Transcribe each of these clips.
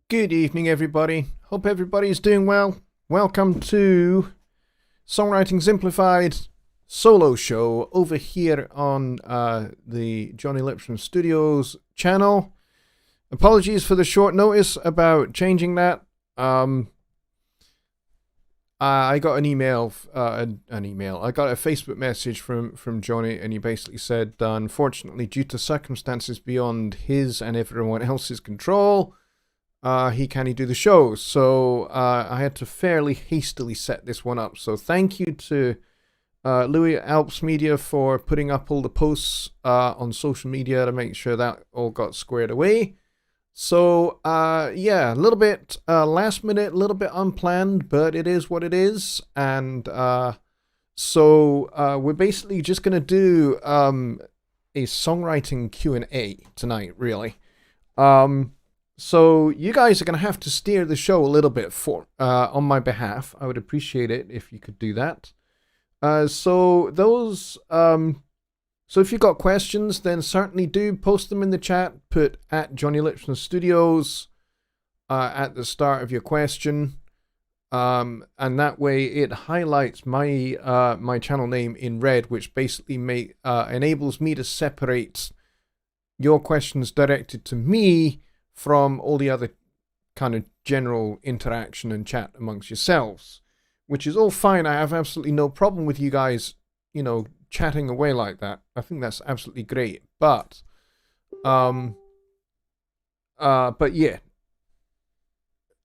Good evening, everybody. Hope everybody's doing well. Welcome to Songwriting Simplified solo show over here on the Jonny Lipsham Studios channel. Apologies for the short notice about changing that. I got an email. I got a Facebook message from Jonny, and he basically said, unfortunately, due to circumstances beyond his and everyone else's control, he can't do the show. So I had to fairly hastily set this one up. So thank you to Louis Alps Media for putting up all the posts on social media to make sure that all got squared away. So yeah, a little bit last minute, a little bit unplanned, but it is what it is. And so we're basically just going to do a songwriting Q&A tonight, really. So you guys are going to have to steer the show a little bit for on my behalf. I would appreciate it if you could do that. So if you've got questions, then certainly do post them in the chat. Put at Jonny Lipsham Studios at the start of your question, and that way it highlights my my channel name in red, which basically enables me to separate your questions directed to me from all the other kind of general interaction and chat amongst yourselves, which is all fine. I have absolutely no problem with you guys, chatting away like that. I think that's absolutely great. But yeah,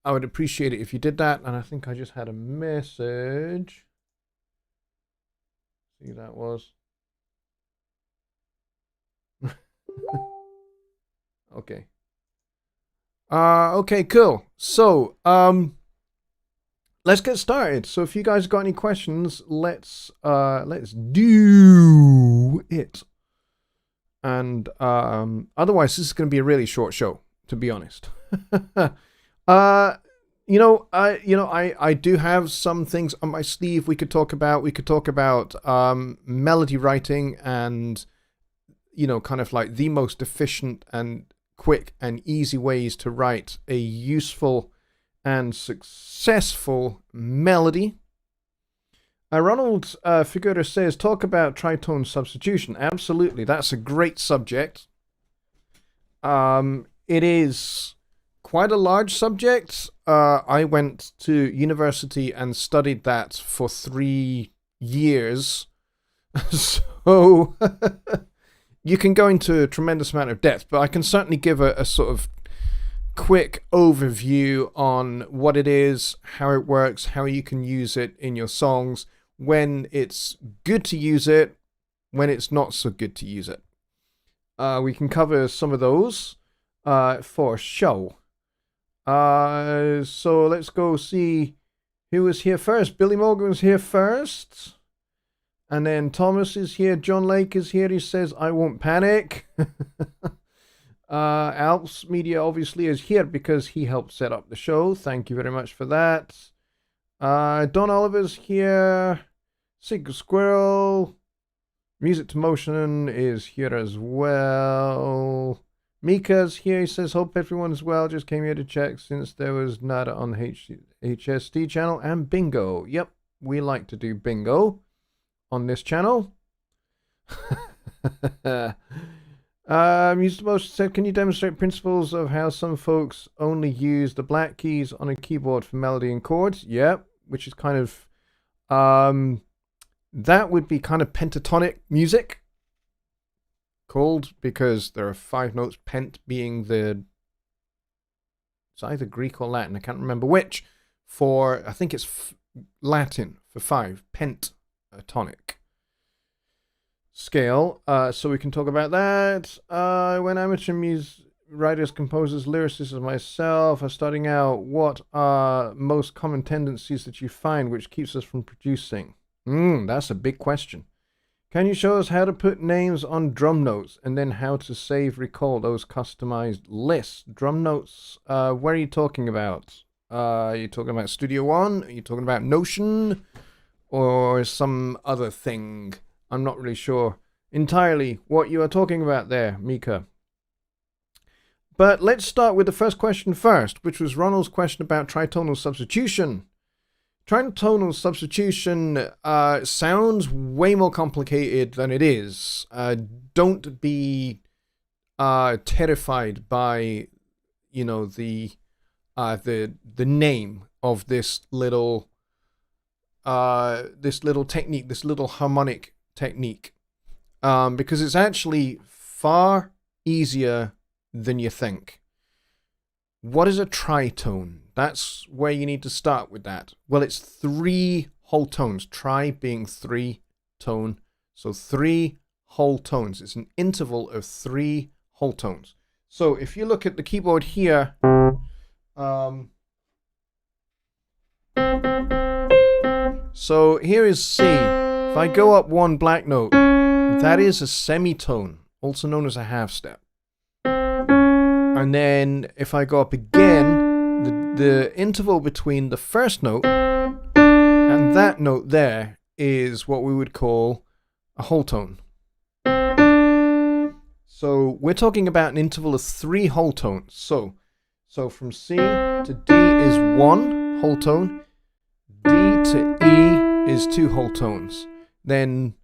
I would appreciate it if you did that. And I think I just had a message. See, that was. Okay. Okay, cool. So, let's get started. So if you guys got any questions, let's do it. And otherwise, this is going to be a really short show, to be honest. I do have some things on my sleeve we could talk about. We could talk about melody writing and kind of like the most efficient and quick and easy ways to write a useful and successful melody. Ronald Figueroa says, talk about tritone substitution. Absolutely, that's a great subject. It is quite a large subject. I went to university and studied that for 3 years. So you can go into a tremendous amount of depth, but I can certainly give a sort of quick overview on what it is, how it works, how you can use it in your songs, when it's good to use it, when it's not so good to use it. We can cover some of those for show. So let's go see who was here first. Billy Morgan was here first. And then Thomas is here. John Lake is here. He says, I won't panic. Alps Media obviously is here because he helped set up the show. Thank you very much for that. Don Oliver's here. Sig Squirrel. Music to Motion is here as well. Mika's here. He says, hope everyone's well. Just came here to check since there was nada on HST channel and bingo. Yep, we like to do bingo on this channel. Music to Motion said, can you demonstrate principles of how some folks only use the black keys on a keyboard for melody and chords? Yep, which is kind of that would be kind of pentatonic music, called, because there are 5 notes, pent being it's either Greek or Latin, I can't remember which, I think it's Latin for 5, pentatonic scale. So we can talk about that. When amateur music writers, composers, lyricists as myself are starting out, what are most common tendencies that you find which keeps us from producing? That's a big question. Can you show us how to put names on drum notes and then how to recall those customized lists? Drum notes, where are you talking about? Are you talking about Studio One? Are you talking about Notion? Or some other thing? I'm not really sure entirely what you are talking about there, Mika. But let's start with the first question first, which was Ronald's question about tritonal substitution. Tritonal substitution sounds way more complicated than it is. Don't be terrified by, the name of this little technique, this little harmonic technique, because it's actually far easier than you think. What is a tritone? That's where you need to start with that. Well, it's 3 whole tones. Tri being 3 tone. So 3 whole tones. It's an interval of 3 whole tones. So if you look at the keyboard here, so here is C. If I go up 1 black note, that is a semitone, also known as a half step. And then if I go up again, the interval between the first note and that note there is what we would call a whole tone. So we're talking about an interval of 3 whole tones. So from C to D is 1 whole tone. D to E is 2 whole tones. Then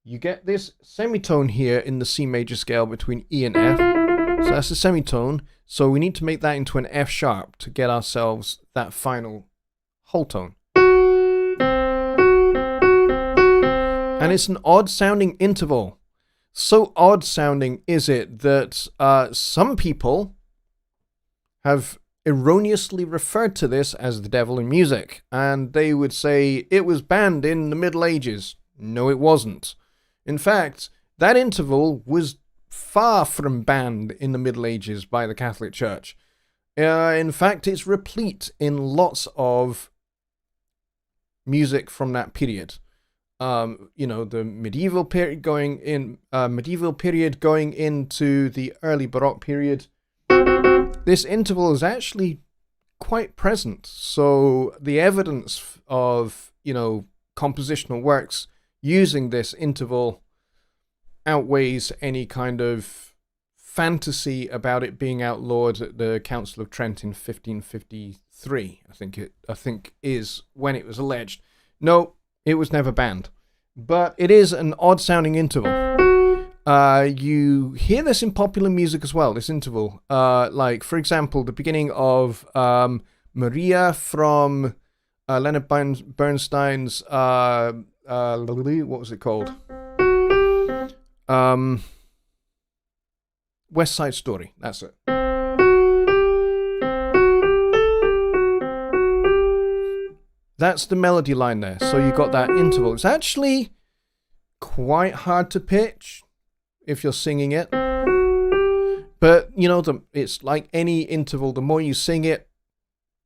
you get this semitone here in the C major scale between E and F. So that's a semitone. So we need to make that into an F sharp to get ourselves that final whole tone. And it's an odd sounding interval. So odd sounding is it that some people have erroneously referred to this as the devil in music. And they would say it was banned in the Middle Ages. No, it wasn't. In fact, that interval was far from banned in the Middle Ages by the Catholic Church. In fact, it's replete in lots of music from that period. The medieval period going into the early Baroque period. This interval is actually quite present. So the evidence of, compositional works using this interval outweighs any kind of fantasy about it being outlawed at the Council of Trent in 1553. I think is when it was alleged. No, it was never banned, but it is an odd sounding interval. You hear this in popular music as well, this interval. Like, for example, the beginning of Maria from Leonard Bernstein's, what was it called? West Side Story, that's it. That's the melody line there. So you got that interval. It's actually quite hard to pitch if you're singing it. But, it's like any interval. The more you sing it,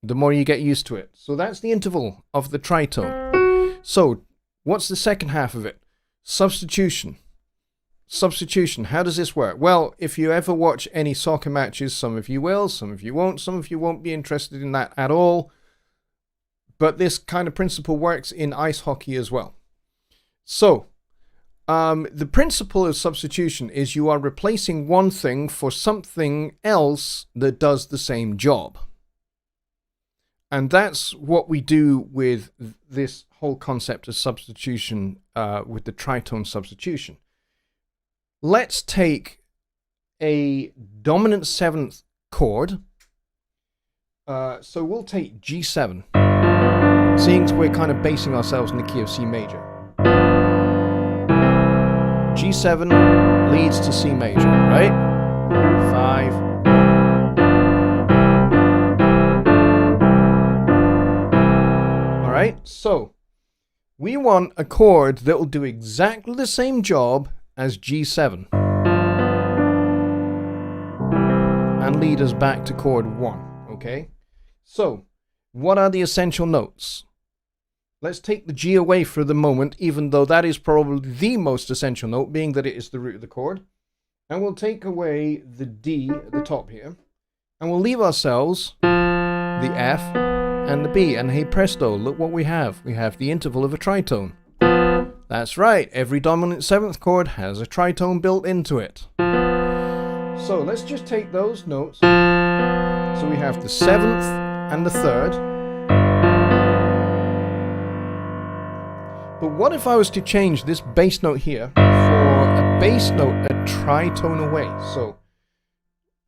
the more you get used to it. So that's the interval of the tritone. So what's the second half of it? Substitution. How does this work? Well, if you ever watch any soccer matches, some of you will, some of you won't. Some of you won't be interested in that at all. But this kind of principle works in ice hockey as well. So, the principle of substitution is you are replacing one thing for something else that does the same job. And that's what we do with this whole concept of substitution, with the tritone substitution. Let's take a dominant 7th chord. So we'll take G7, seeing we're kind of basing ourselves in the key of C major. G7 leads to C major, right? 5. All right, so we want a chord that will do exactly the same job as G7 and lead us back to chord 1, okay? So, what are the essential notes? Let's take the G away for the moment, even though that is probably the most essential note, being that it is the root of the chord. And we'll take away the D at the top here, and we'll leave ourselves the F and the B. And hey presto, look what we have. We have the interval of a tritone. That's right, every dominant 7th chord has a tritone built into it. So let's just take those notes. So we have the 7th and the 3rd. But what if I was to change this bass note here for a bass note a tritone away? So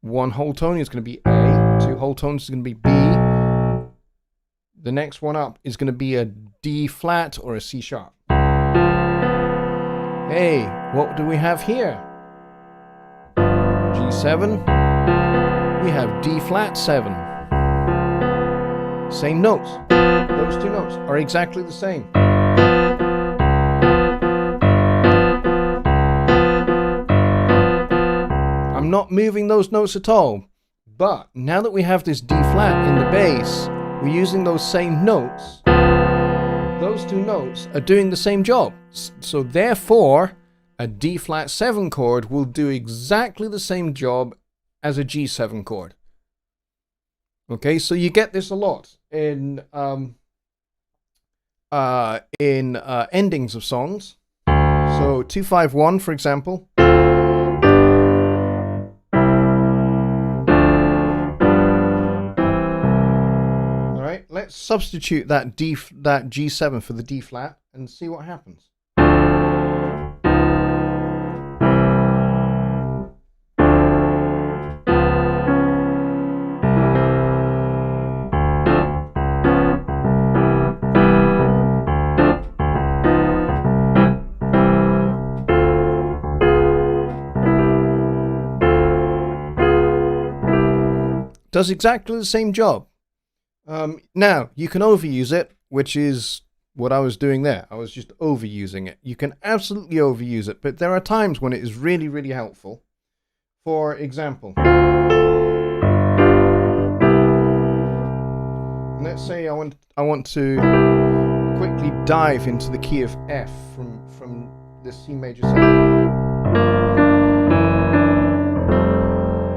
one whole tone is going to be A, 2 whole tones is going to be B. The next one up is going to be a D flat or a C sharp. Hey, what do we have here? G7. We have D flat 7. Same notes. Those 2 notes are exactly the same. I'm not moving those notes at all. But now that we have this D flat in the bass, we're using those same notes. Those 2 notes are doing the same job. So therefore, a D flat 7 chord will do exactly the same job as a G7 chord. Okay, so you get this a lot in endings of songs. So 2-5-1, for example. All right, let's substitute that G7 for the D flat and see what happens. Does exactly the same job. Now, you can overuse it, which is what I was doing there. I was just overusing it. You can absolutely overuse it, but there are times when it is really, really helpful. For example, let's say I want to quickly dive into the key of F from the C major 7.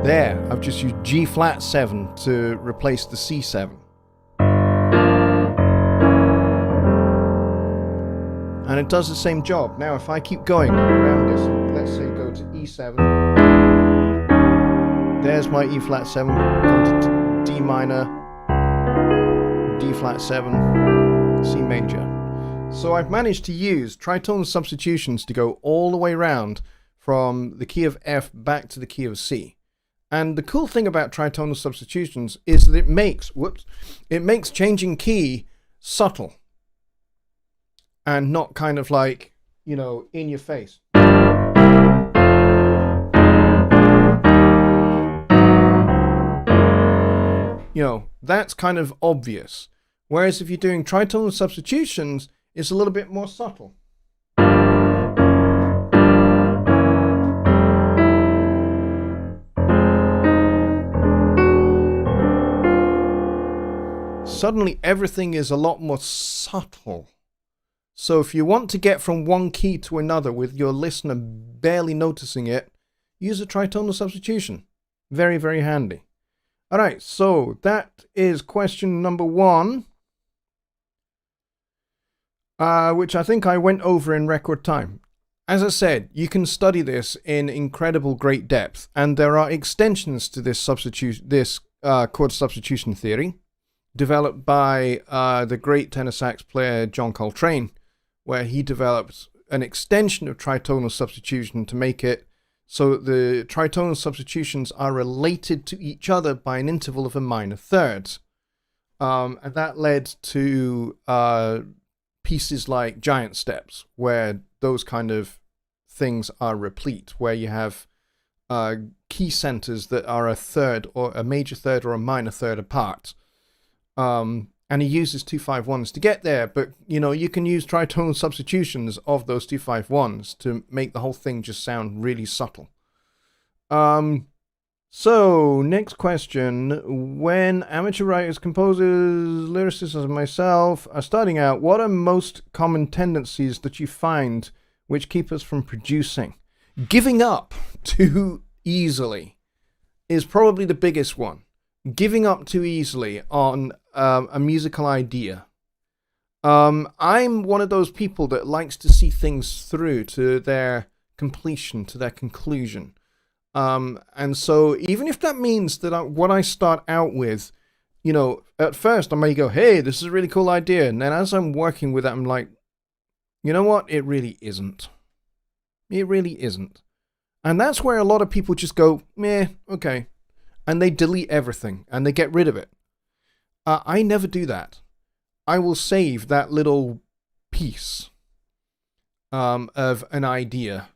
There, I've just used G flat 7 to replace the C7. And it does the same job. Now, if I keep going around this, let's say go to E7. There's my E flat 7, go to D minor, D flat 7, C major. So I've managed to use tritone substitutions to go all the way around from the key of F back to the key of C. And the cool thing about tritonal substitutions is that it makes changing key subtle and not kind of like, you know, in your face. You know, that's kind of obvious. Whereas if you're doing tritonal substitutions, it's a little bit more subtle. Suddenly everything is a lot more subtle. So if you want to get from one key to another with your listener barely noticing it, use a tritonal substitution. Very, very handy. All right, so that is question number 1, which I think I went over in record time. As I said, you can study this in incredible great depth, and there are extensions to this chord substitution theory, developed by the great tenor sax player John Coltrane, where he developed an extension of tritonal substitution to make it so that the tritonal substitutions are related to each other by an interval of a minor third. And that led to pieces like Giant Steps, where those kind of things are replete, where you have key centers that are a third or a major third or a minor third apart. And he uses 2-5-1s to get there, but you know, you can use tritonal substitutions of those 2-5-1s to make the whole thing just sound really subtle. So next question: when amateur writers, composers, lyricists as myself are starting out, what are most common tendencies that you find which keep us from producing? Giving up too easily is probably the biggest one. Giving up too easily on a musical idea. I'm one of those people that likes to see things through to their completion, to their conclusion. And so even if that means that what I start out with, at first I may go, hey, this is a really cool idea. And then as I'm working with it, I'm like, you know what? It really isn't. It really isn't. And that's where a lot of people just go, meh, okay. And they delete everything and they get rid of it. I never do that. I will save that little piece of an idea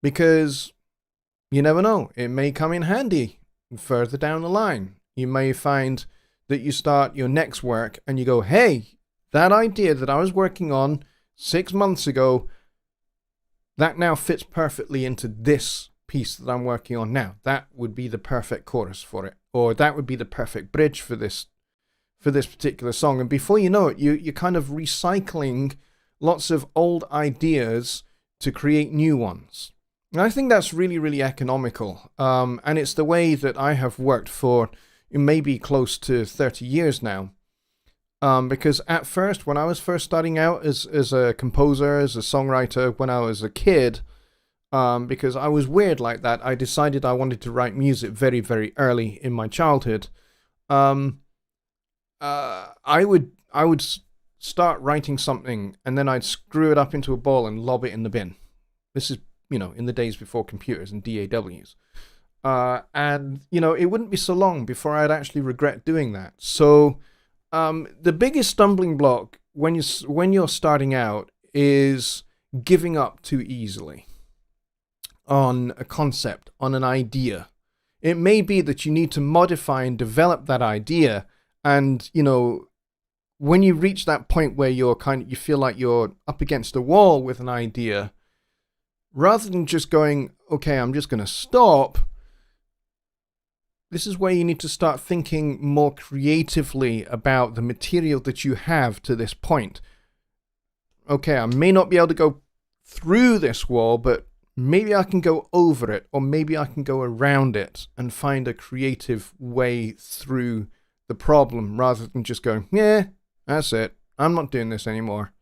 because you never know. It may come in handy further down the line. You may find that you start your next work and you go, hey, that idea that I was working on 6 months ago, that now fits perfectly into this piece that I'm working on now. That would be the perfect chorus for it, or that would be the perfect bridge for this particular song. And before you know it, you're kind of recycling lots of old ideas to create new ones. And I think that's really, really economical. And it's the way that I have worked for maybe close to 30 years now. Because at first, when I was first starting out as a composer, as a songwriter, when I was a kid, because I was weird like that, I decided I wanted to write music very, very early in my childhood. I would start writing something and then I'd screw it up into a ball and lob it in the bin. This is, in the days before computers and DAWs. And it wouldn't be so long before I'd actually regret doing that. So the biggest stumbling block when you're starting out is giving up too easily on a concept, on an idea. It may be that you need to modify and develop that idea, and when you reach that point where you feel like you're up against a wall with an idea, rather than just going, okay, I'm just going to stop. This is where you need to start thinking more creatively about the material that you have to this point. Okay, I may not be able to go through this wall, but maybe I can go over it, or maybe I can go around it and find a creative way through the problem rather than just going, yeah, that's it. I'm not doing this anymore.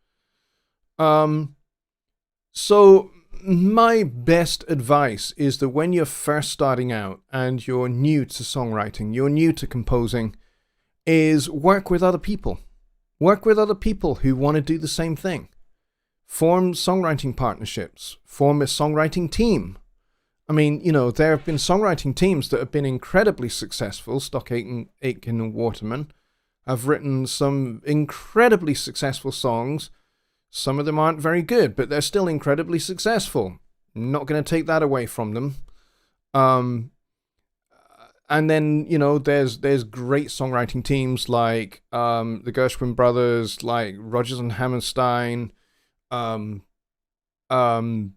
So my best advice is that when you're first starting out and you're new to songwriting, you're new to composing, is work with other people. Work with other people who want to do the same thing. Form songwriting partnerships. Form a songwriting team. I mean, there have been songwriting teams that have been incredibly successful. Stock Aitken and Waterman have written some incredibly successful songs. Some of them aren't very good, but they're still incredibly successful. I'm not going to take that away from them. And then, there's great songwriting teams like the Gershwin brothers, like Rodgers and Hammerstein, Lennon and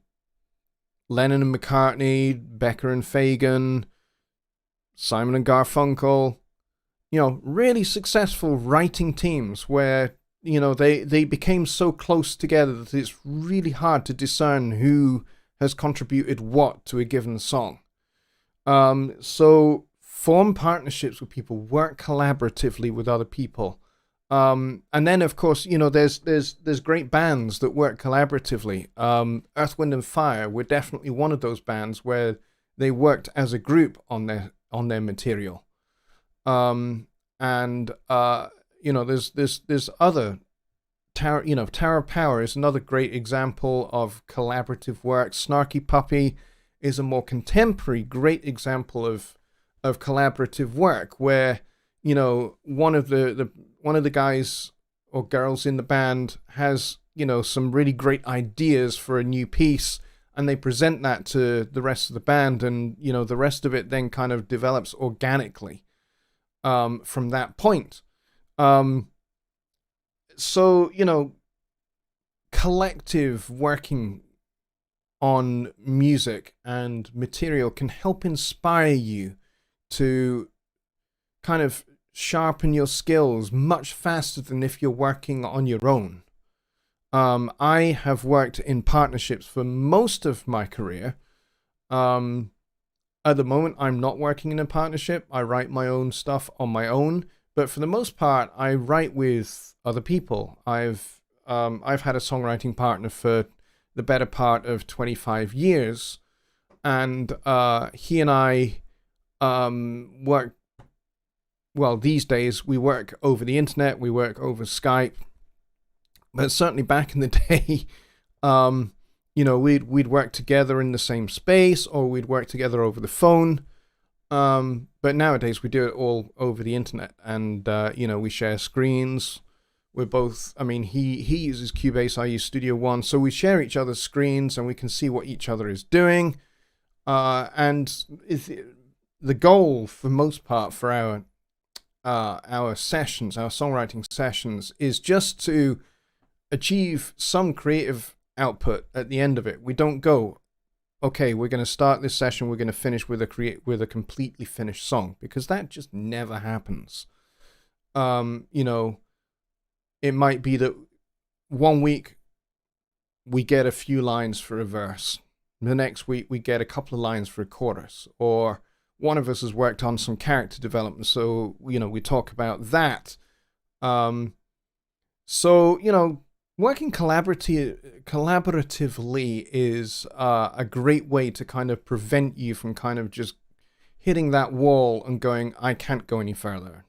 McCartney, Becker and Fagan, Simon and Garfunkel. Really successful writing teams where, they became so close together that it's really hard to discern who has contributed what to a given song. So form partnerships with people, work collaboratively with other people. And then, of course, there's great bands that work collaboratively. Earth, Wind and Fire were definitely one of those bands where they worked as a group on their material. There's other Tower of Power is another great example of collaborative work. Snarky Puppy is a more contemporary great example of collaborative work where one of the guys or girls in the band has some really great ideas for a new piece, and they present that to the rest of the band, and the rest of it then kind of develops organically from that point. So collective working on music and material can help inspire you to kind of sharpen your skills much faster than if you're working on your own. I have worked in partnerships for most of my career. At the moment, I'm not working in a partnership. I write my own stuff on my own, but for the most part, I write with other people. I've had a songwriting partner for the better part of 25 years. and he and I work. Well, these days we work over the internet, we work over Skype, but certainly back in the day, we'd work together in the same space, or we'd work together over the phone. But nowadays we do it all over the internet, and we share screens. We're both, he uses Cubase, I use Studio One, so we share each other's screens and we can see what each other is doing. And the goal, for most part, for our sessions, our songwriting sessions, is just to achieve some creative output at the end of it. We don't go, okay, we're going to start this session, we're going to finish with a completely finished song, because that just never happens. It might be that one week we get a few lines for a verse. The next week we get a couple of lines for a chorus, or one of us has worked on some character development, so we talk about that. Working collaboratively is a great way to kind of prevent you from kind of just hitting that wall and going, I can't go any further.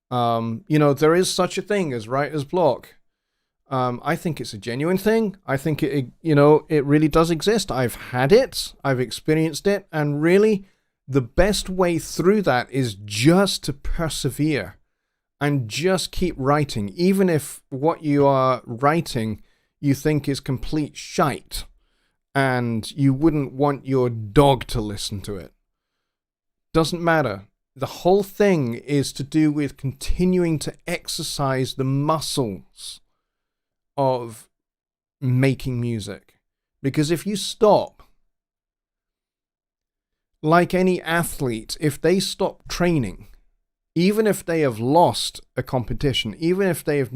There is such a thing as writer's block. I think it's a genuine thing. I think it really does exist. I've had it. I've experienced it. And really, the best way through that is just to persevere and just keep writing. Even if what you are writing you think is complete shite and you wouldn't want your dog to listen to it. Doesn't matter. The whole thing is to do with continuing to exercise the muscles of making music. Because if you stop, like any athlete, if they stop training, even if they have lost a competition, even if they have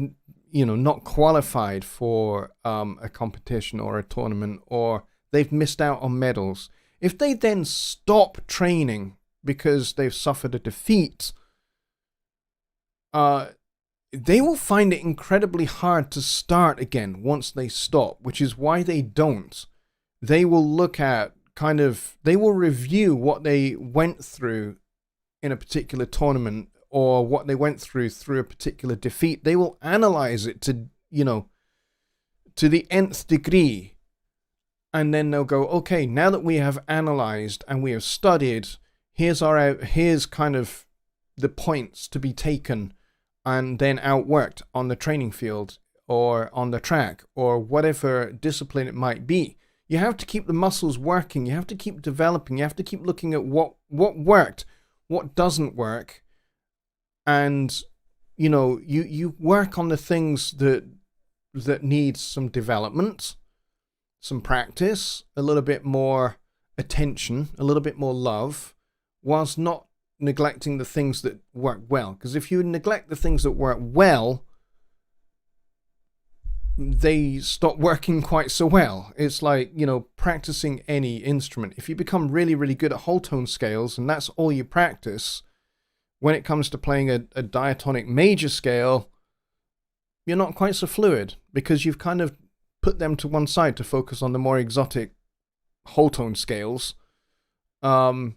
not qualified for a competition or a tournament, or they've missed out on medals, if they then stop training because they've suffered a defeat, they will find it incredibly hard to start again once they stop, which is why they don't. They will look at they will review what they went through in a particular tournament, or what they went through a particular defeat. They will analyze it to the nth degree. And then they'll go, okay, now that we have analyzed and we have studied, here's kind of the points to be taken and then outworked on the training field or on the track or whatever discipline it might be. You have to keep the muscles working. You have to keep developing. You have to keep looking at what worked, what doesn't work. And, you work on the things that need some development, some practice, a little bit more attention, a little bit more love, whilst not neglecting the things that work well. Because if you neglect the things that work well, they stop working quite so well. It's like, practicing any instrument. If you become really, really good at whole tone scales and that's all you practice, when it comes to playing a diatonic major scale, you're not quite so fluid because you've kind of put them to one side to focus on the more exotic whole tone scales. And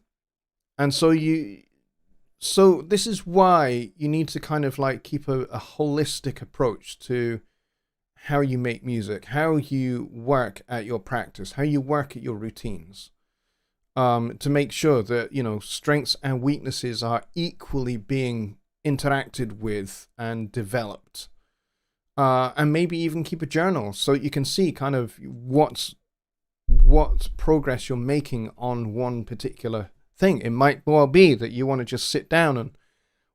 so this is why you need to kind of like keep a holistic approach to how you make music, how you work at your practice, how you work at your routines, to make sure that, strengths and weaknesses are equally being interacted with and developed. And maybe even keep a journal so you can see kind of what progress you're making on one particular thing. It might well be that you want to just sit down and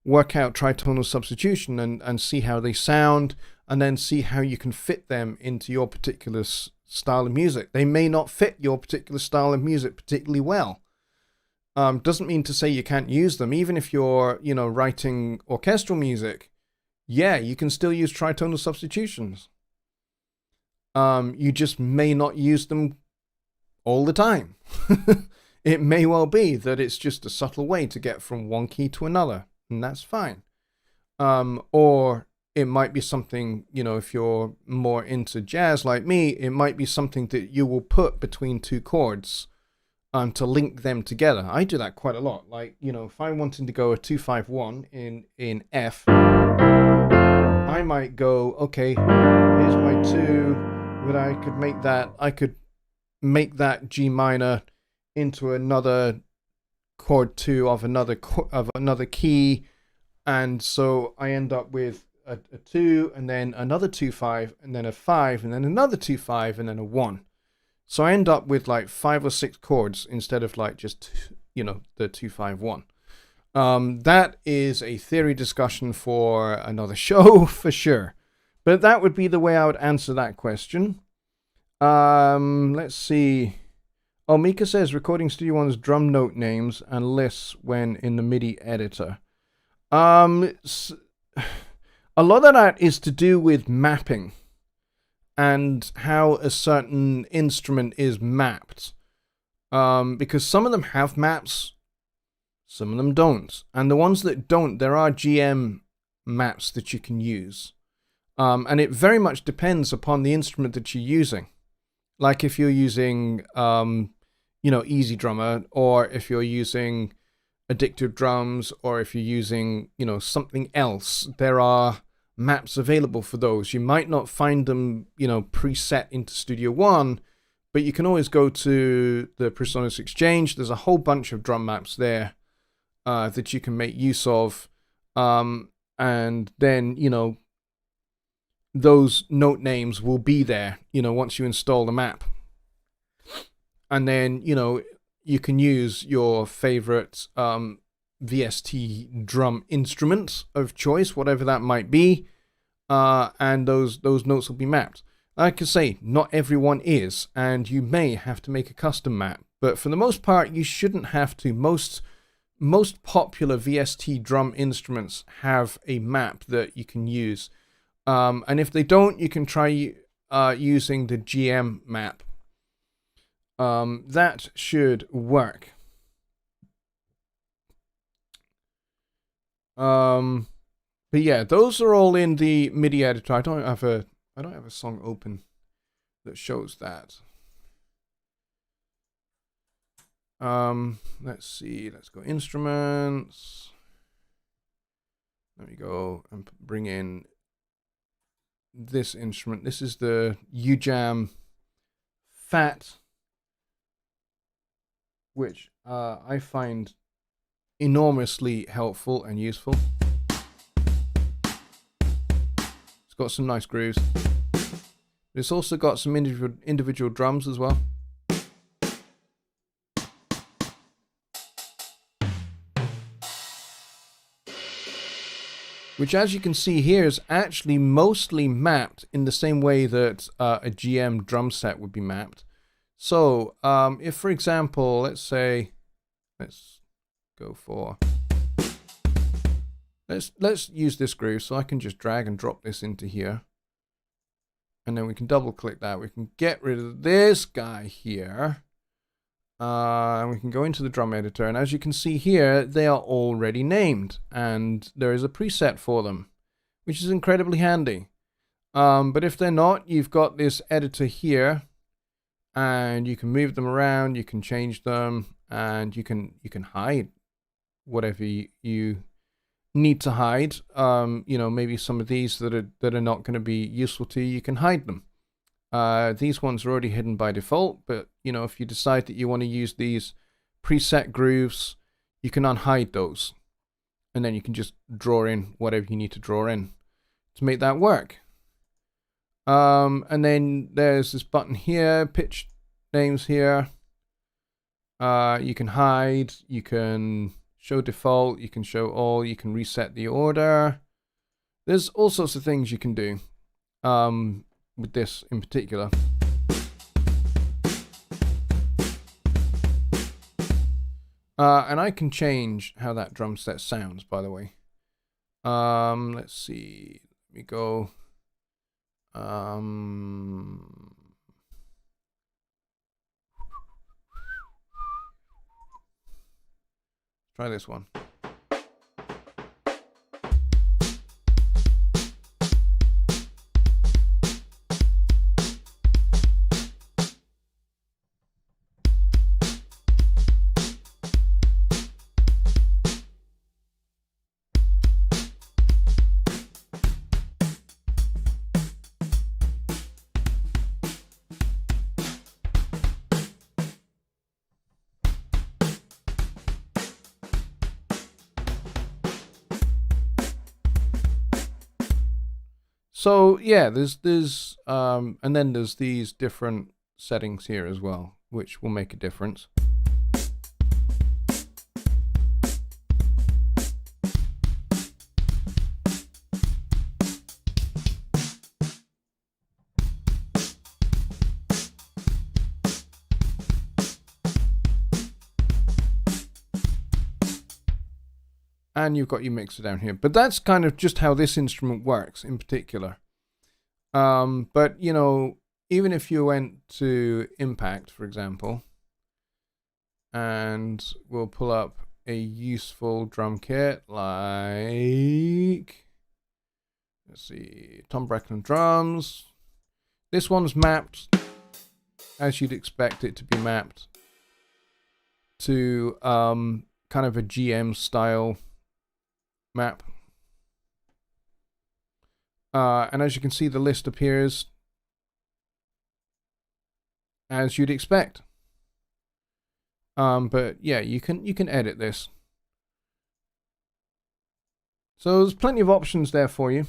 work out tritonal substitution and see how they sound, and then see how you can fit them into your particular style of music. They may not fit your particular style of music particularly well. Doesn't mean to say you can't use them. Even if you're, writing orchestral music, yeah, you can still use tritonal substitutions. You just may not use them all the time. It may well be that it's just a subtle way to get from one key to another, and that's fine. Or it might be something, if you're more into jazz like me, it might be something that you will put between two chords to link them together. I do that quite a lot. Like, you know, if I wanted to go a 2-5-1 in F, I might go, okay, here's my 2, but I could make that G minor into another chord 2 of another key, and so I end up with a 2, and then another 2-5, and then a 5, and then another 2-5, and then a 1. So I end up with like 5 or 6 chords instead of like just, you know, the 2-5-1. That is a theory discussion for another show for sure. But that would be the way I would answer that question. Let's see. Oh, Mika says Recording Studio One's drum note names and lists when in the MIDI editor. A lot of that is to do with mapping and how a certain instrument is mapped. Because some of them have maps, some of them don't. And the ones that don't, there are GM maps that you can use. And it very much depends upon the instrument that you're using. Like if you're using, you know, Easy Drummer, or if you're using Addictive Drums, or if you're using, you know, something else, there are maps available for those. You might not find them, you know, preset into Studio One, but you can always go to the Presonus Exchange. There's a whole bunch of drum maps there that you can make use of. And then, you know, those note names will be there, you know, once you install the map. And then, you know, you can use your favorite VST drum instrument of choice, whatever that might be, and those notes will be mapped. Like I say, not everyone is, and you may have to make a custom map, but for the most part, you shouldn't have to. Most popular VST drum instruments have a map that you can use, and if they don't, you can try using the GM map. That should work. But yeah, those are all in the MIDI editor. I don't have a song open that shows that. Let's see. Let's go instruments. There we go, and bring in this instrument. This is the UJAM Fat, which I find enormously helpful and useful. It's got some nice grooves. It's also got some individual drums as well. Which, as you can see here, is actually mostly mapped in the same way that a GM drum set would be mapped. So, if, for example, let's go for, let's use this groove. So I can just drag and drop this into here, and then we can double click that. We can get rid of this guy here, and we can go into the drum editor. And as you can see here, they are already named, and there is a preset for them, which is incredibly handy. But if they're not, you've got this editor here, and you can move them around, you can change them, and you can hide whatever you need to hide. You know, maybe some of these that are not going to be useful to you can hide them. These ones are already hidden by default, but you know, if you decide that you want to use these preset grooves, you can unhide those, and then you can just draw in whatever you need to draw in to make that work. And then there's this button here, pitch names here. You can hide, you can show default, you can show all, you can reset the order. There's all sorts of things you can do with this in particular. And I can change how that drum set sounds, by the way. Let's see, let me go. Try this one. So yeah, there's and then there's these different settings here as well, which will make a difference. And you've got your mixer down here. But that's kind of just how this instrument works in particular. But, you know, even if you went to Impact, for example, and we'll pull up a useful drum kit like, let's see, Tom Brecklin drums. This one's mapped as you'd expect it to be mapped to kind of a GM style map. And as you can see, the list appears as you'd expect. But yeah, you can edit this. So there's plenty of options there for you.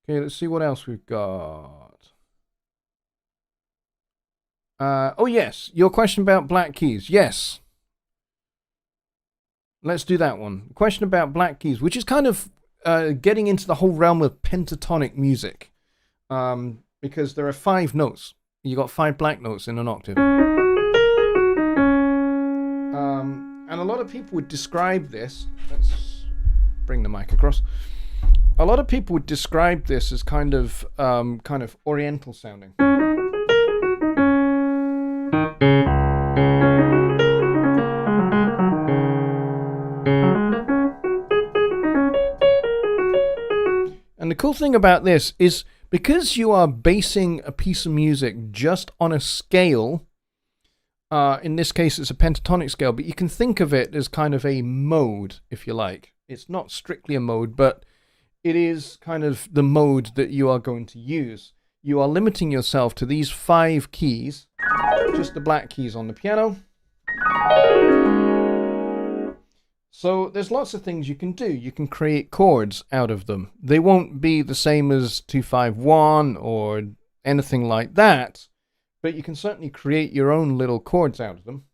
Okay, let's see what else we've got. Oh yes, your question about black keys. Yes. Let's do that one. Question about black keys, which is kind of getting into the whole realm of pentatonic music. Because there are 5 notes. You got 5 black notes in an octave. And a lot of people would describe this. Let's bring the mic across. A lot of people would describe this as kind of oriental sounding. And the cool thing about this is because you are basing a piece of music just on a scale, in this case it's a pentatonic scale, but you can think of it as kind of a mode, if you like. It's not strictly a mode, but it is kind of the mode that you are going to use. You are limiting yourself to these 5 keys, just the black keys on the piano. So there's lots of things you can do. You can create chords out of them. They won't be the same as 251 or anything like that, but you can certainly create your own little chords out of them.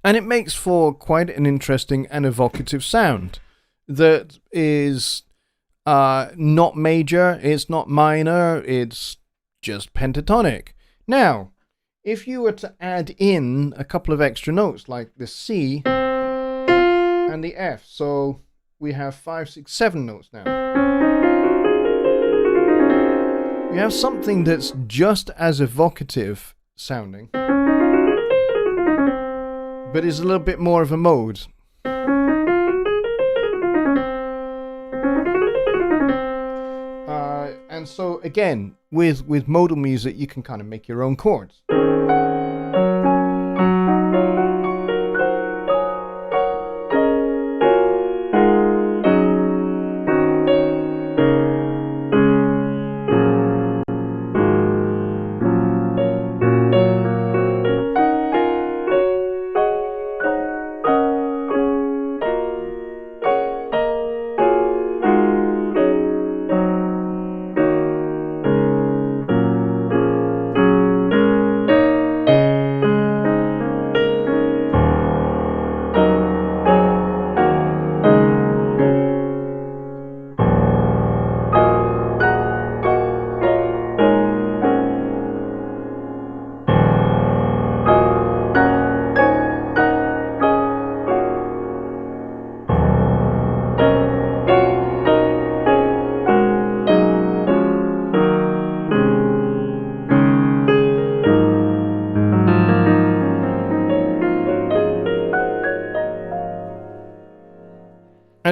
And it makes for quite an interesting and evocative sound that is not major, it's not minor, it's just pentatonic. Now, if you were to add in a couple of extra notes like the C and the F, so we have 5, 6, 7 notes now. We have something that's just as evocative sounding, but is a little bit more of a mode. And so again, with modal music, you can kind of make your own chords.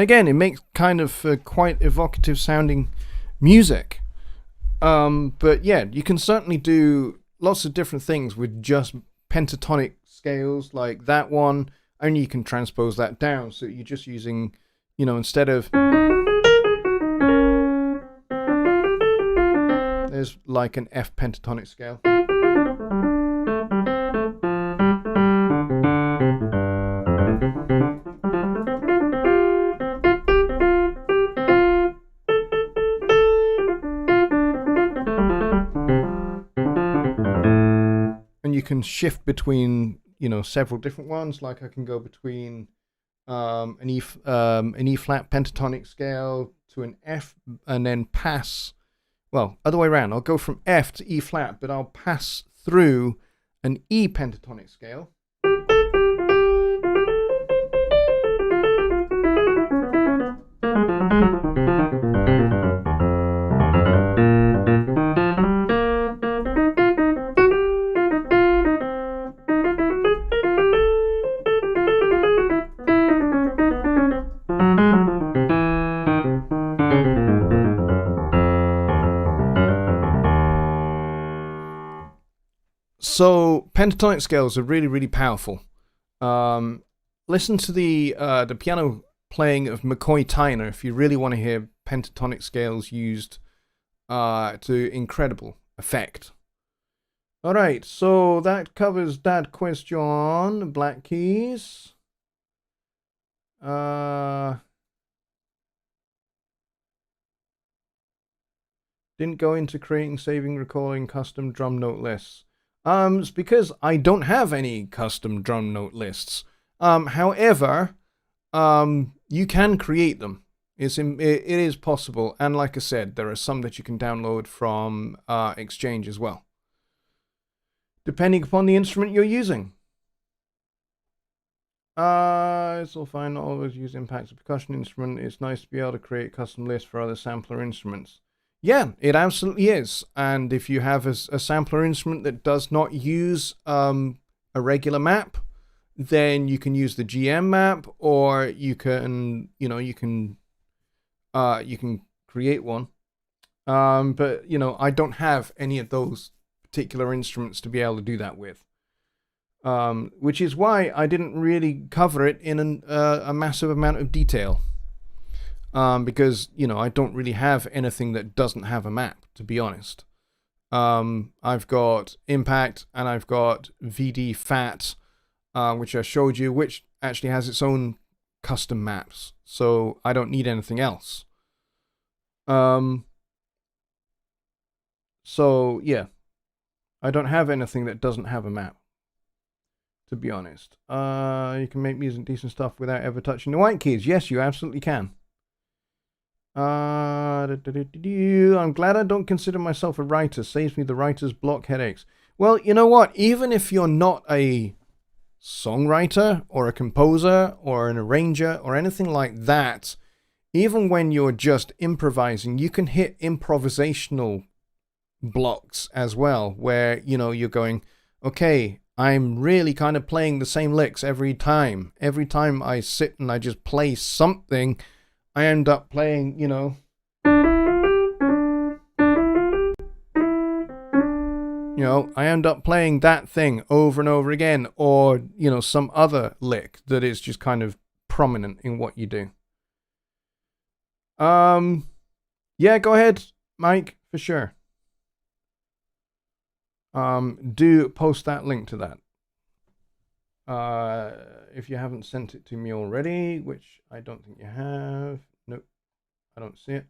And again, it makes kind of quite evocative sounding music. But yeah, you can certainly do lots of different things with just pentatonic scales like that one. Only you can transpose that down. So you're just using, instead of... There's like an F pentatonic scale. And you can shift between, several different ones. Like I can go between an E flat pentatonic scale to an F, and then pass. Well, other way around. I'll go from F to E flat, but I'll pass through an E pentatonic scale. So pentatonic scales are really, really powerful. Listen to the piano playing of McCoy Tyner if you really want to hear pentatonic scales used to incredible effect. All right, so that covers that question. Black keys. Didn't go into creating, saving, recalling custom drum note lists. It's because I don't have any custom drum note lists. However, you can create them. It is possible. And like I said, there are some that you can download from Exchange as well, depending upon the instrument you're using. It's all fine. Not always use impacts of percussion instrument. It's nice to be able to create custom lists for other sampler instruments. Yeah, it absolutely is. And if you have a sampler instrument that does not use a regular map, then you can use the GM map, or you can create one. But I don't have any of those particular instruments to be able to do that with. Which is why I didn't really cover it in a massive amount of detail. Because, I don't really have anything that doesn't have a map, to be honest. I've got Impact and I've got VD Fat, which I showed you, which actually has its own custom maps. So I don't need anything else. So, yeah. I don't have anything that doesn't have a map, to be honest. You can make music decent stuff without ever touching the white keys. Yes, you absolutely can. I'm glad I don't consider myself a writer. Saves me the writer's block headaches. Well, you know what? Even if you're not a songwriter or a composer or an arranger or anything like that, even when you're just improvising, you can hit improvisational blocks as well, where, you're going, okay, I'm really kind of playing the same licks every time. Every time I sit and I just play something, I end up playing, I end up playing that thing over and over again, or, some other lick that is just kind of prominent in what you do. Yeah, go ahead, Mike, for sure. Do post that link to that. If you haven't sent it to me already, which I don't think you have. Nope, I don't see it.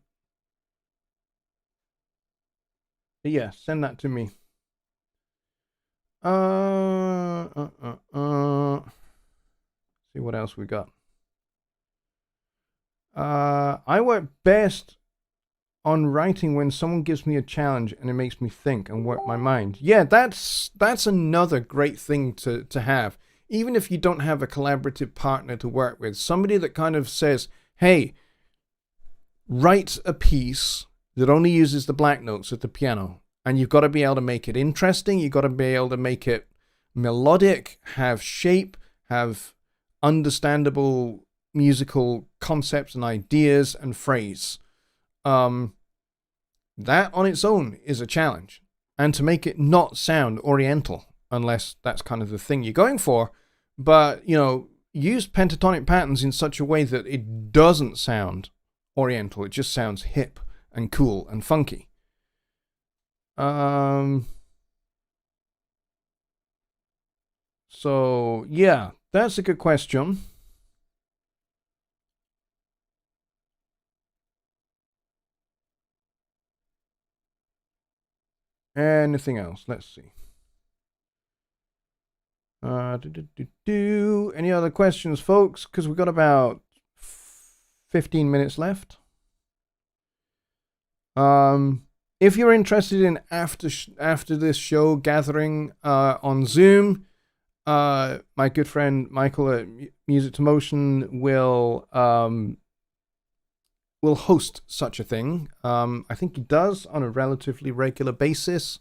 But yeah, send that to me. See what else we got. I work best on writing when someone gives me a challenge and it makes me think and work my mind. Yeah, that's another great thing to have. Even if you don't have a collaborative partner to work with, somebody that kind of says, hey, write a piece that only uses the black notes at the piano. And you've got to be able to make it interesting. You've got to be able to make it melodic, have shape, have understandable musical concepts and ideas and phrase. That on its own is a challenge. And to make it not sound oriental, unless that's kind of the thing you're going for, but, use pentatonic patterns in such a way that it doesn't sound oriental. It just sounds hip and cool and funky. So, yeah, that's a good question. Anything else? Let's see. Any other questions, folks? Because we've got about 15 minutes left. If you're interested in after this show gathering on Zoom, my good friend Michael at Music to Motion will host such a thing. I think he does on a relatively regular basis,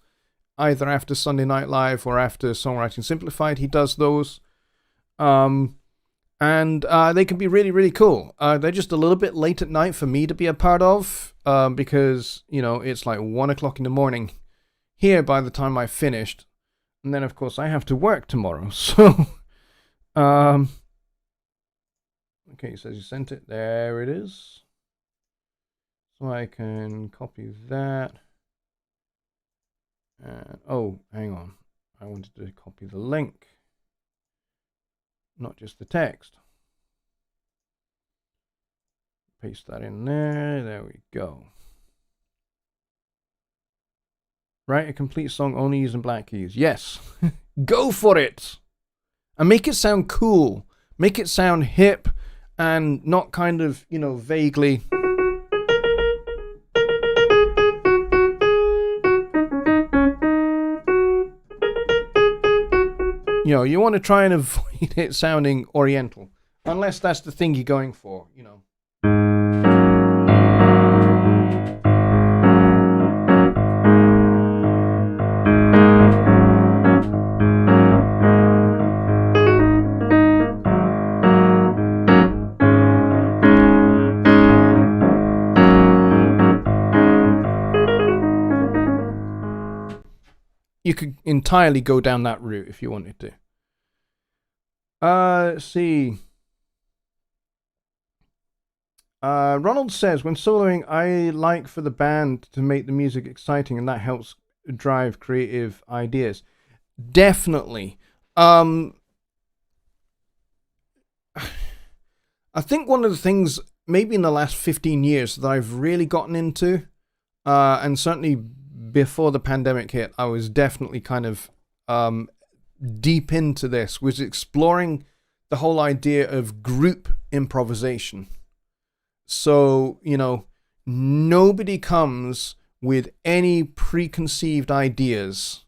either after Sunday Night Live or after Songwriting Simplified. He does those. And they can be really, really cool. They're just a little bit late at night for me to be a part of, because, it's like 1 o'clock in the morning here by the time I finished. And then, of course, I have to work tomorrow. So, okay, he says he sent it. There it is. So I can copy that. Oh, hang on. I wanted to copy the link, not just the text. Paste that in there. There we go. Write a complete song only using black keys. Yes. Go for it. And make it sound cool. Make it sound hip and not kind of, vaguely. You want to try and avoid it sounding oriental. Unless that's the thing you're going for, You could entirely go down that route if you wanted to. Let's see. Ronald says, when soloing, I like for the band to make the music exciting, and that helps drive creative ideas. Definitely. I think one of the things, maybe in the last 15 years, that I've really gotten into, and certainly before the pandemic hit, I was definitely kind of deep into this, was exploring the whole idea of group improvisation. So, nobody comes with any preconceived ideas.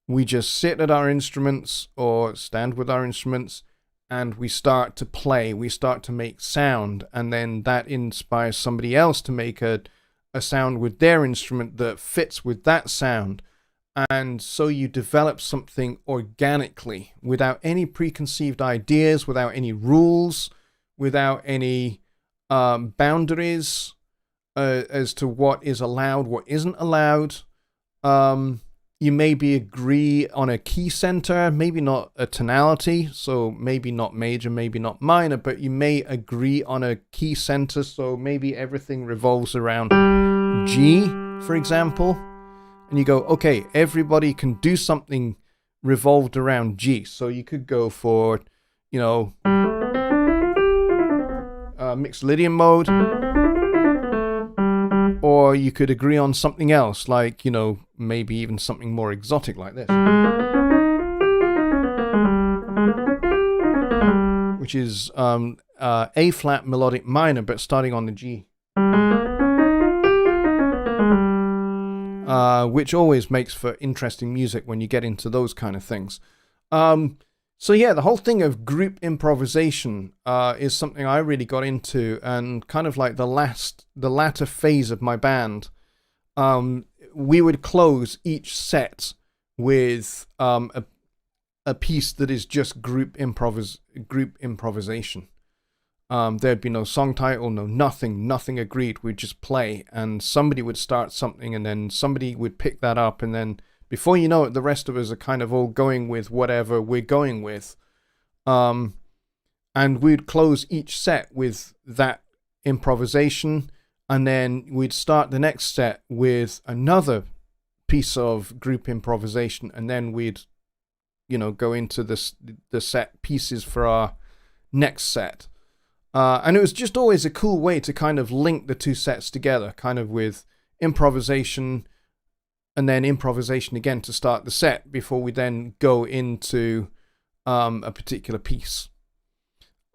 We just sit at our instruments or stand with our instruments and we start to play. We start to make sound, and then that inspires somebody else to make a sound with their instrument that fits with that sound. And so you develop something organically without any preconceived ideas, without any rules, without any boundaries as to what is allowed, what isn't allowed. You maybe agree on a key center, maybe not a tonality, so maybe not major, maybe not minor, but you may agree on a key center, so maybe everything revolves around G, for example. And you go, okay, everybody can do something revolved around G. So you could go for, mixed Lydian mode. Or you could agree on something else, like, maybe even something more exotic like this. Which is A flat melodic minor, but starting on the G. Which always makes for interesting music when you get into those kind of things. So yeah, the whole thing of group improvisation is something I really got into, and kind of like the latter phase of my band, we would close each set with a piece that is just group improvisation. There'd be no song title, no nothing agreed. We'd just play, and somebody would start something, and then somebody would pick that up, and then before you know it, the rest of us are kind of all going with whatever we're going with. And we'd close each set with that improvisation, and then we'd start the next set with another piece of group improvisation, and then we'd, go into the set pieces for our next set. And it was just always a cool way to kind of link the two sets together, kind of with improvisation and then improvisation again to start the set before we then go into a particular piece.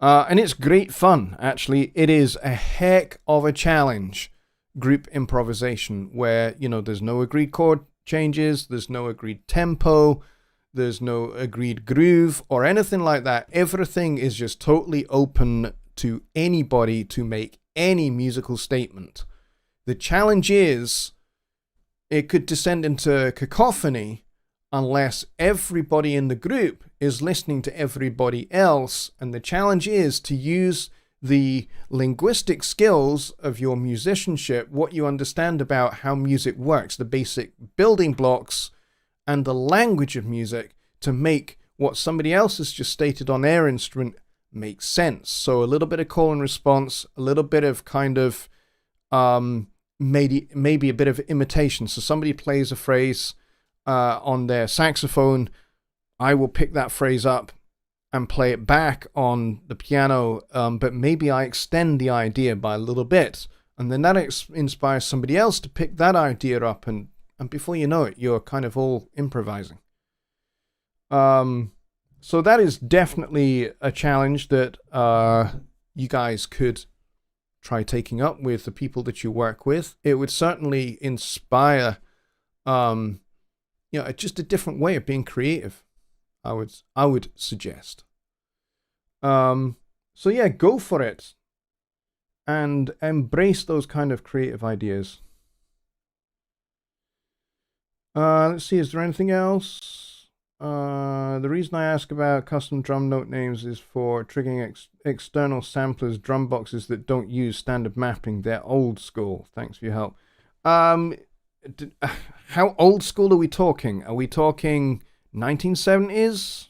And it's great fun, actually. It is a heck of a challenge, group improvisation, where, there's no agreed chord changes, there's no agreed tempo, there's no agreed groove or anything like that. Everything is just totally open to anybody to make any musical statement. The challenge is it could descend into cacophony unless everybody in the group is listening to everybody else, and the challenge is to use the linguistic skills of your musicianship, what you understand about how music works, the basic building blocks and the language of music, to make what somebody else has just stated on their instrument make sense. So a little bit of call and response, a little bit of kind of maybe a bit of imitation. So somebody plays a phrase on their saxophone, I will pick that phrase up and play it back on the piano, but maybe I extend the idea by a little bit, and then that inspires somebody else to pick that idea up, and before you know it, you're kind of all improvising. So that is definitely a challenge that you guys could try taking up with the people that you work with. It would certainly inspire just a different way of being creative, I would suggest. So yeah, go for it and embrace those kind of creative ideas. Let's see, is there anything else? The reason I ask about custom drum note names is for triggering external samplers drum boxes that don't use standard mapping. They're old school. Thanks for your help. How old school are we talking? Are we talking 1970s?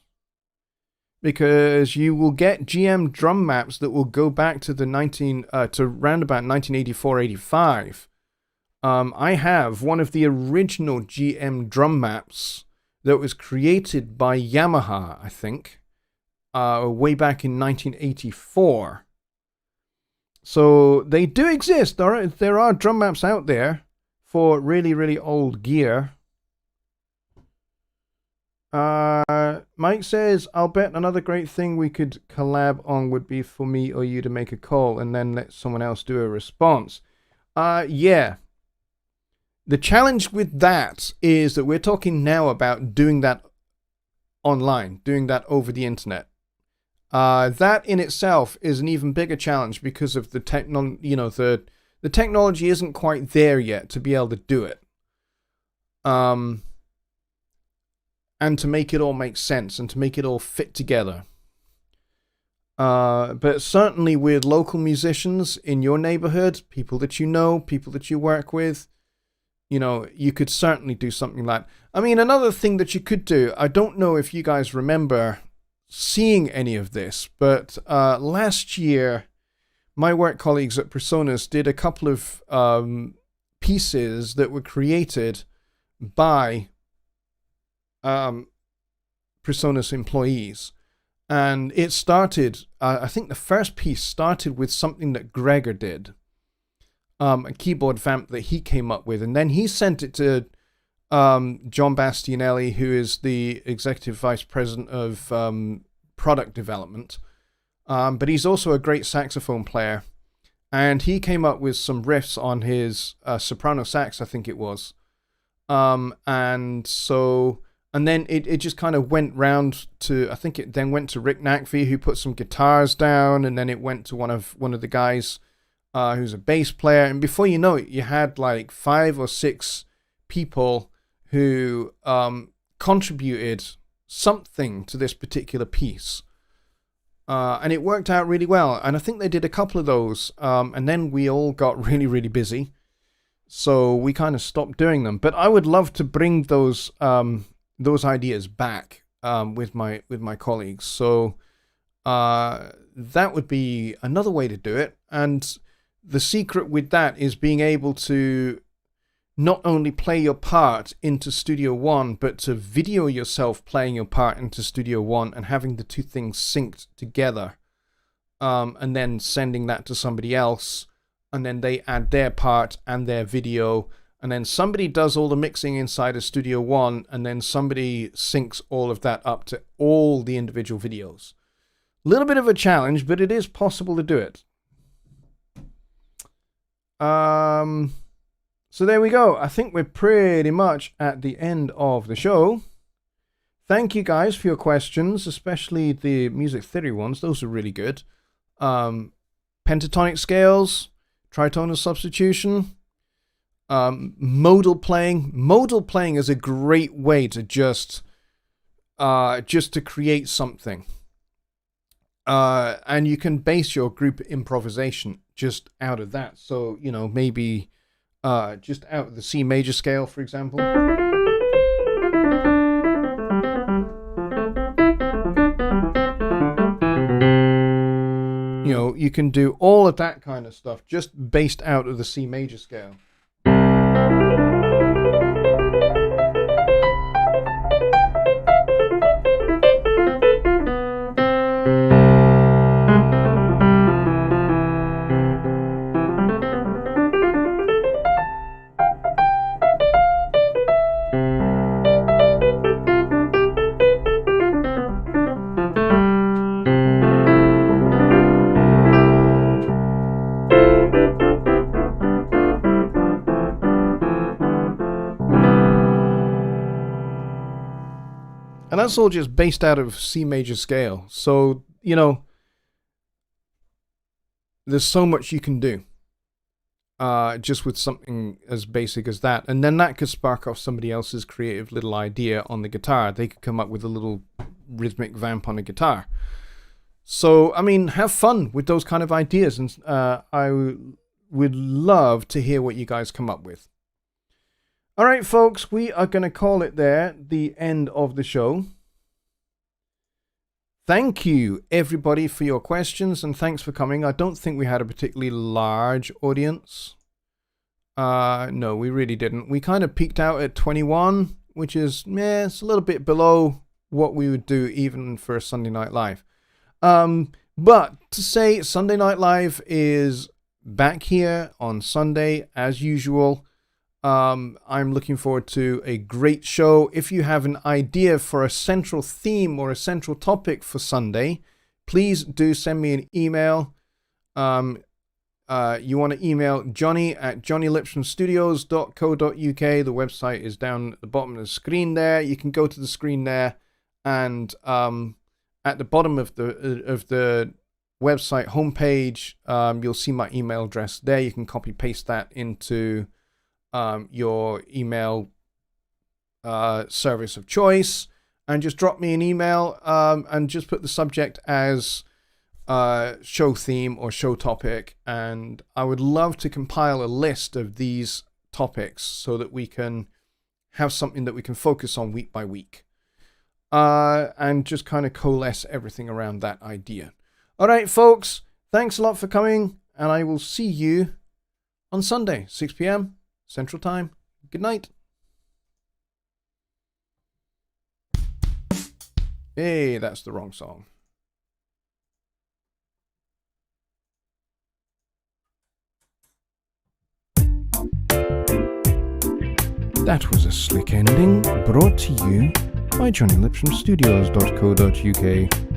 Because you will get GM drum maps that will go back to to round about 1984-85. I have one of the original GM drum maps that was created by Yamaha, I think, way back in 1984. So they do exist. There are drum maps out there for really, really old gear. Mike says, I'll bet another great thing we could collab on would be for me or you to make a call and then let someone else do a response. Yeah. The challenge with that is that we're talking now about doing that online, doing that over the internet. That in itself is an even bigger challenge because of the the technology isn't quite there yet to be able to do it. And to make it all make sense and to make it all fit together. But certainly with local musicians in your neighborhood, people that you know, people that you work with, you could certainly do something like that. I mean, another thing that you could do, I don't know if you guys remember seeing any of this, but last year, my work colleagues at Presonus did a couple of pieces that were created by Presonus employees. And it started, I think the first piece started with something that Gregor did. A keyboard vamp that he came up with, and then he sent it to John Bastianelli, who is the executive vice president of product development, but he's also a great saxophone player, and he came up with some riffs on his soprano sax, I think it was, and then it just kind of went round to, I think it then went to Rick Nackvey, who put some guitars down, and then it went to one of the guys who's a bass player, and before you know it, you had like 5 or 6 people who contributed something to this particular piece. And it worked out really well. And I think they did a couple of those. And then we all got really, really busy. So we kind of stopped doing them. But I would love to bring those ideas back with my colleagues. So that would be another way to do it. And the secret with that is being able to not only play your part into Studio One, but to video yourself playing your part into Studio One and having the two things synced together, and then sending that to somebody else, and then they add their part and their video, and then somebody does all the mixing inside of Studio One, and then somebody syncs all of that up to all the individual videos. A little bit of a challenge, but it is possible to do it. So there we go. I think we're pretty much at the end of the show. Thank you guys for your questions, especially the music theory ones. Those are really good. Pentatonic scales, tritonal substitution, modal playing. Modal playing is a great way to just to create something. And you can base your group improvisation just out of that. So, you know, maybe just out of the C major scale, for example. You know, you can do all of that kind of stuff just based out of the C major scale. And that's all just based out of C major scale. So, you know, there's so much you can do just with something as basic as that. And then that could spark off somebody else's creative little idea on the guitar. They could come up with a little rhythmic vamp on a guitar. So, I mean, have fun with those kind of ideas. And I would love to hear what you guys come up with. All right, folks, we are going to call it there, the end of the show. Thank you, everybody, for your questions, and thanks for coming. I don't think we had a particularly large audience. No, we really didn't. We kind of peaked out at 21, which is, it's a little bit below what we would do even for a Sunday Night Live. But to say Sunday Night Live is back here on Sunday, as usual. I'm looking forward to a great show. If you have an idea for a central theme or a central topic for Sunday, please do send me an email. You want to email Jonny at jonnylipshamstudios.co.uk. The website is down at the bottom of the screen there. You can go to the screen there, and at the bottom of the website homepage, you'll see my email address there. You can copy paste that into your email service of choice, and just drop me an email and just put the subject as show theme or show topic, and I would love to compile a list of these topics so that we can have something that we can focus on week by week, and just kind of coalesce everything around that idea. All right, folks, thanks a lot for coming, and I will see you on Sunday, 6 p.m. Central Time. Good night. Hey, that's the wrong song. That was a slick ending, brought to you by jonnylipshamstudios.co.uk.